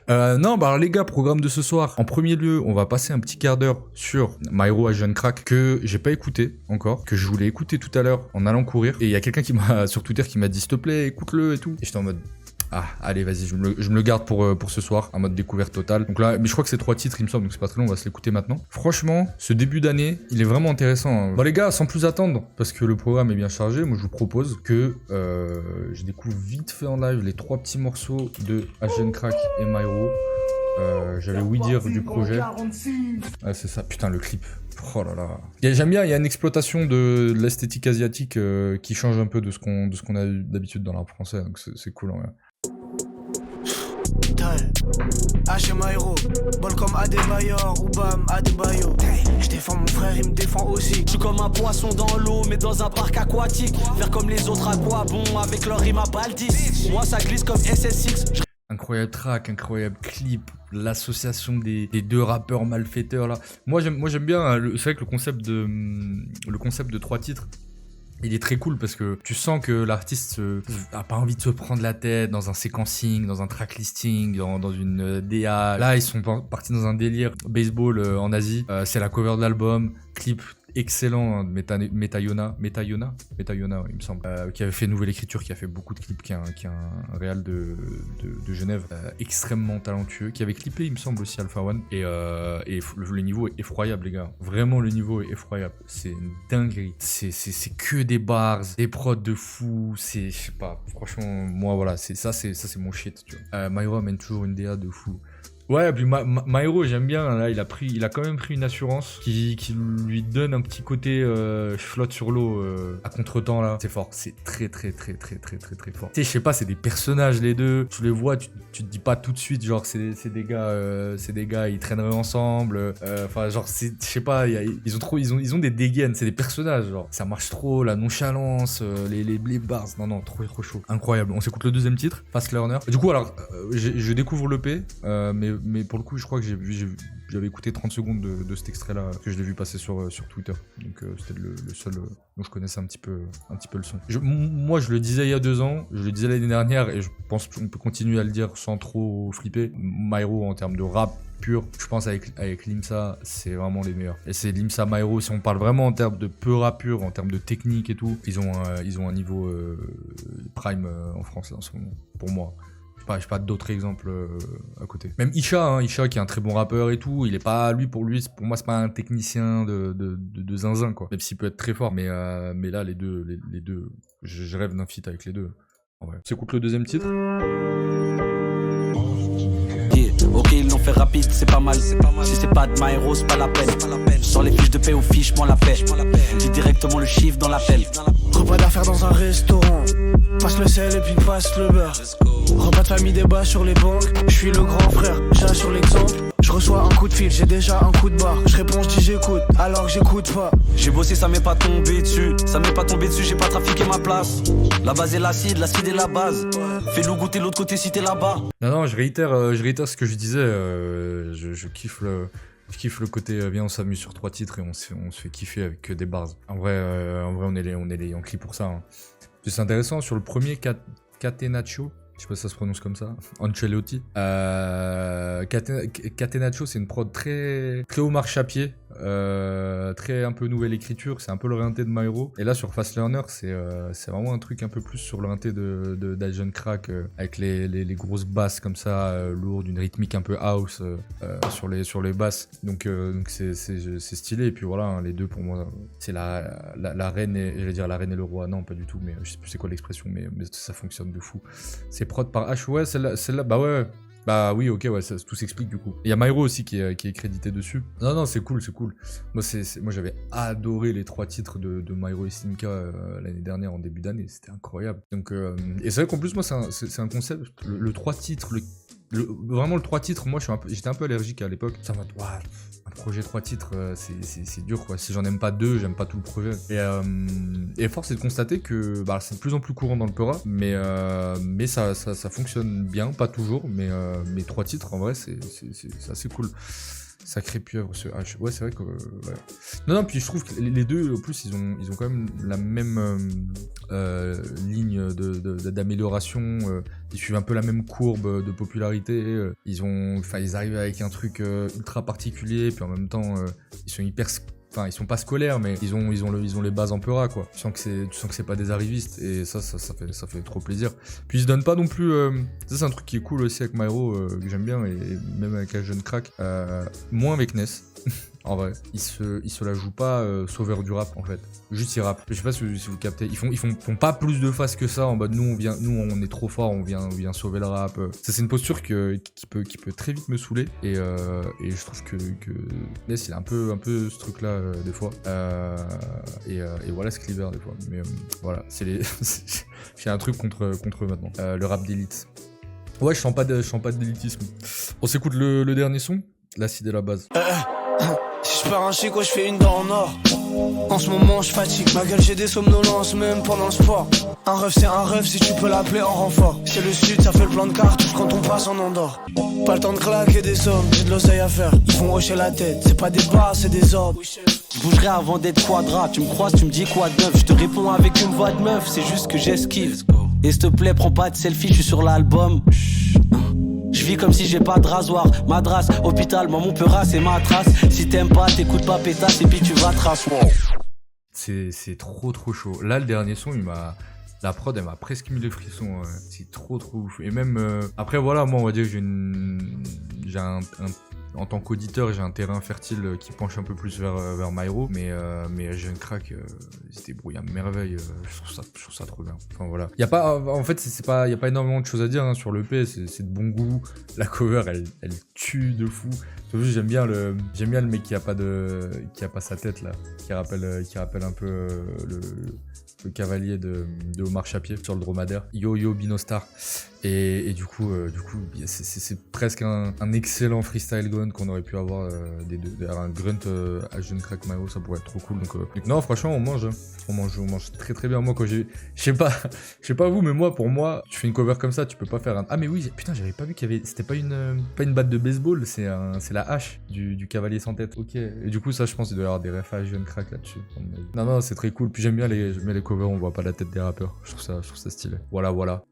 Non, bah alors les gars, programme de ce soir. En premier lieu, on va passer un petit quart d'heure sur My Hero Agent Crack que j'ai pas écouté encore, que je voulais écouter tout à l'heure en allant courir. Et il y a quelqu'un qui m'a sur Twitter qui m'a dit s'il te plaît, écoute-le et tout. Et j'étais en mode ah, allez, vas-y, je me le garde pour ce soir, en mode découverte totale. Donc là, mais je crois que c'est 3 titres, il me semble, donc c'est pas très long, on va se l'écouter maintenant. Franchement, ce début d'année, il est vraiment intéressant. Hein. Bon les gars, sans plus attendre, parce que le programme est bien chargé, moi je vous propose que je découvre vite fait en live les 3 petits morceaux de Agent Crack et My Hero. J'avais ouï dire du projet. Ah, c'est ça, putain, le clip. Oh là là. J'aime bien, il y a une exploitation de l'esthétique asiatique qui change un peu de ce qu'on a d'habitude dans l'art français, donc c'est cool en vrai. H My Hero, bol comme Adebayor ou Bam Adebayo. Je défends mon frère, il me défend aussi. Je suis comme un poisson dans l'eau, mais dans un parc aquatique. Faire comme les autres à quoi bon, avec leur rime à Baldis. Moi ça glisse comme SSX. Incroyable track, incroyable clip, l'association des 2 rappeurs malfaiteurs là. Moi j'aime bien, c'est vrai que le concept de 3 titres, il est très cool parce que tu sens que l'artiste a pas envie de se prendre la tête dans un sequencing, dans un track listing, dans une DA. Là, ils sont partis dans un délire baseball en Asie. C'est la cover de l'album, clip excellent de Metayona, ouais, il me semble, qui avait fait Nouvelle Écriture, qui a fait beaucoup de clips, qui est un réal de Genève, extrêmement talentueux, qui avait clippé, il me semble, aussi Alpha One, et le niveau est effroyable, les gars. Vraiment, le niveau est effroyable. C'est une dinguerie. C'est que des bars, des prods de fou, je sais pas, franchement, moi, voilà, c'est mon shit, tu vois. My Hero amène toujours une DA de fou. Ouais, puis My Hero, j'aime bien, là, il a quand même pris une assurance qui lui donne un petit côté je flotte sur l'eau à contre-temps, là. C'est fort, c'est très fort. Tu sais, je sais pas, c'est des personnages, les deux, tu les vois, tu te dis pas tout de suite, genre, c'est des gars, ils traîneraient ensemble, enfin, genre, je sais pas, ils ont des dégaines, c'est des personnages, genre, ça marche trop, la nonchalance, les bars, non, trop chaud. Incroyable, on s'écoute le deuxième titre, Fast Learner. Du coup, alors, je découvre l'EP, mais pour le coup, je crois que j'avais écouté 30 secondes de cet extrait-là, que je l'ai vu passer sur Twitter. Donc c'était le seul dont je connaissais un petit peu le son. Moi, je le disais il y a 2 ans, je le disais l'année dernière, et je pense qu'on peut continuer à le dire sans trop flipper. My Hero, en termes de rap pur, je pense avec Limsa, c'est vraiment les meilleurs. Et c'est Limsa, My Hero, si on parle vraiment en termes de peu rap pur, en termes de technique et tout, ils ont un niveau prime en France là, en ce moment, pour moi. Je sais pas d'autres exemples à côté. Même Isha qui est un très bon rappeur et tout, il est pas, pour moi c'est pas un technicien de zinzin quoi. Même s'il peut être très fort, mais là les deux, je rêve d'un feat avec les deux. En vrai. S'écoute le deuxième titre. Ok, ils l'ont fait rapide, c'est pas mal. Si c'est pas de My Hero, c'est pas la peine. Sur les fiches de paie aux fiches, m'en la paie. Dis directement le chiffre dans l'appel. Repas d'affaires dans un restaurant. Passe le sel et puis passe le beurre. Repas de famille, débat sur les banques. Je suis le grand frère, j'assure l'exemple. Je reçois un coup de fil, j'ai déjà un coup de barre. Je réponds, je dis j'écoute, alors que j'écoute pas. J'ai bossé, ça m'est pas tombé dessus. J'ai pas trafiqué ma place. La base est l'acide est la base. Fais-le goûter l'autre côté si t'es là-bas. Non, je réitère ce que je disais. Je kiffe le côté viens on s'amuse sur 3 titres et on se fait kiffer avec que des bars. En vrai on est les Yankees pour ça. Hein. C'est intéressant sur le premier Catenaccio. Je sais pas si ça se prononce comme ça. Ancelotti. Catenaccio, c'est une prod très Omar Chapier. Très un peu nouvelle écriture. C'est un peu le réinté de My Hero. Et là, sur Fast Learner, c'est vraiment un truc un peu plus sur le réinté d'Agent Crack. Avec les grosses basses comme ça, lourdes, une rythmique un peu house sur les basses. Donc c'est stylé. Et puis voilà, hein, les deux pour moi, c'est la reine et j'allais dire la reine et le roi. Non, pas du tout. Mais je sais plus c'est quoi l'expression. Mais ça fonctionne de fou. C'est prod par H. Ouais, celle-là, bah ouais. Bah oui, ok, ouais, tout s'explique du coup. Il y a My Hero aussi qui est crédité dessus. Non, c'est cool. Moi, moi j'avais adoré les 3 titres de My Hero et Simca l'année dernière, en début d'année. C'était incroyable. Donc, et c'est vrai qu'en plus, moi, c'est un concept. Le 3 titres, vraiment le 3 titres, moi, j'étais un peu allergique à l'époque. Ça m'a dit, waouh, un projet 3 titres, c'est dur quoi. Si j'en aime pas 2, j'aime pas tout le projet. Et force est de constater que c'est de plus en plus courant dans le Peura, mais ça fonctionne bien, pas toujours, mais 3 titres en vrai, c'est assez cool. Sacré pieuvre, ce H. Ouais, c'est vrai que. Ouais. Non, puis je trouve que les deux, en plus, ils ont quand même la même ligne d'amélioration. Ils suivent un peu la même courbe de popularité. Ils arrivent avec un truc ultra particulier, puis en même temps, ils sont hyper. Enfin, ils sont pas scolaires, mais ils ont les bases en peura, quoi. Tu sens que c'est pas des arrivistes, et ça fait trop plaisir. Puis ils se donnent pas non plus. Ça, c'est un truc qui est cool aussi avec Myro, que j'aime bien, et même avec un jeune crack. Moins avec Ness. En vrai, il se la joue pas sauveur du rap en fait. Juste il rappe. Je sais pas si vous captez. Ils font pas plus de phases que ça en mode nous on est trop fort, on vient sauver le rap. Ça c'est une posture qui peut très vite me saouler et je trouve que Ness il a un peu ce truc là des fois. Et voilà Cleaver des fois. Mais voilà, c'est les j'ai un truc contre eux maintenant. Le rap d'élite. Ouais, je sens pas d'élitisme. On s'écoute le dernier son. L'acide et la base. Si je pars un chic, ouais, je fais une dent en or. En ce moment, je fatigue. Ma gueule, j'ai des somnolences, même pendant le sport. Un rêve, c'est un rêve, si tu peux l'appeler en renfort. C'est le sud, ça fait le plan de cartouche quand on passe en Andorre. Pas le temps de claquer des sommes, j'ai de l'oseille à faire. Ils font hocher la tête, c'est pas des bas, c'est des orbes. Je bougerai avant d'être quadra. Tu me croises, tu me dis quoi de neuf. Je te réponds avec une voix de meuf, c'est juste que j'esquive. Et s'il te plaît, prends pas de selfie, je suis sur l'album. Je vis comme si j'ai pas de rasoir. Madras, hôpital, moi mon peura c'est ma trace. Si t'aimes pas, t'écoutes pas pétasse et puis tu vas trace. C'est trop chaud. Là le dernier son la prod elle m'a presque mis les frissons. C'est trop ouf. Et même après voilà, moi on va dire que j'ai en tant qu'auditeur, j'ai un terrain fertile qui penche un peu plus vers Myro, mais Jeune Crack, il se débrouille à merveille. Je trouve ça trop bien. Enfin voilà. Y a pas énormément de choses à dire sur l'EP. C'est de bon goût. La cover, elle tue de fou. J'aime bien le mec qui a pas sa tête là, qui rappelle un peu le cavalier de Omar Chapier sur le dromadaire. Yo Binostar. Et du coup, c'est presque un excellent freestyle grunt qu'on aurait pu avoir un grunt à Jeune Crack Myro, ça pourrait être trop cool. Donc non, franchement, on mange très très bien. Moi, quand je sais pas vous, mais pour moi, tu fais une cover comme ça, tu peux pas faire ah mais oui, putain, j'avais pas vu qu'il y avait, c'était pas une batte de baseball, c'est la hache du cavalier sans tête. Ok. Et du coup, ça, je pense, il doit y avoir des refs à Jeune Crack là-dessus. Non, c'est très cool. Puis j'aime bien les covers, on voit pas la tête des rappeurs. Je trouve ça stylé. Voilà.